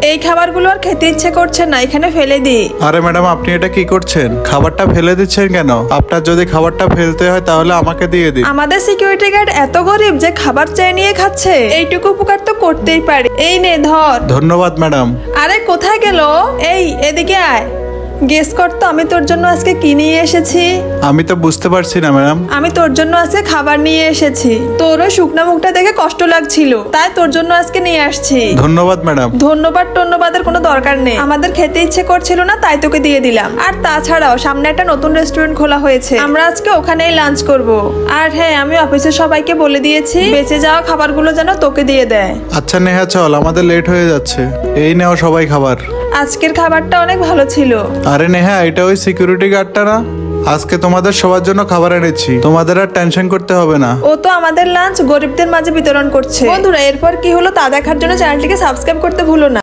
এই খাবারগুলো আর খেতে ইচ্ছে করছে না, এখানে ফেলে দিই। আরে ম্যাডাম, আপনি এটা কি করছেন? খাবারটা ফেলে দিচ্ছেন কেন? আপনার যদি খাবারটা ফেলতে হয় তাহলে আমাকে দিয়ে দিন। আমাদের সিকিউরিটি গার্ড এত গরিব যে খাবার চেয়ে নিয়ে খাচ্ছে? এইটুকু উপকার তো করতেই পারি। এই নে ধর। ধন্যবাদ ম্যাডাম। আরে কোথায় গেল? এই এদিকে আয়। গেস কর তো আমি তোর জন্য আজকে কি নিয়ে এসেছি? আমি তো বুঝতে পারছি না ম্যাডাম। আমি তোর জন্য আজকে খাবার নিয়ে এসেছি। তোরও শুকনা মুখটা দেখে কষ্ট লাগছিল, তাই তোর জন্য আজকে নিয়ে আসছি। ধন্যবাদ ম্যাডাম। ধন্যবাদের কোনো দরকার নেই। আমাদের খেতে ইচ্ছে করছিল না, তাই তোকে দিয়ে দিলাম। আর তাছাড়াও সামনে একটা নতুন রেস্টুরেন্ট খোলা হয়েছে, আমরা আজকে ওখানেই লাঞ্চ করব। আর হ্যাঁ, আমি অফিসের সবাইকে বলে দিয়েছি বেঁচে যাওয়া খাবারগুলো যেন তোকে দিয়ে দেয়। আচ্ছা নেহা, চল, আমাদের লেট হয়ে যাচ্ছে। এই নেও সবাই খাবার। আজকের খাবারটা অনেক ভালো ছিল। আরে নেহা, এটা ওই সিকিউরিটি গার্ডটা না? আজকে তোমাদের সবার জন্য খাবার এনেছি, তোমাদের আর টেনশন করতে হবে না। ও তো আমাদের লাঞ্চ গরিবদের মাঝে বিতরণ করছে। বন্ধুরা, এরপর কি হলো তা দেখার জন্য চ্যানেলটিকে সাবস্ক্রাইব করতে ভুলো না।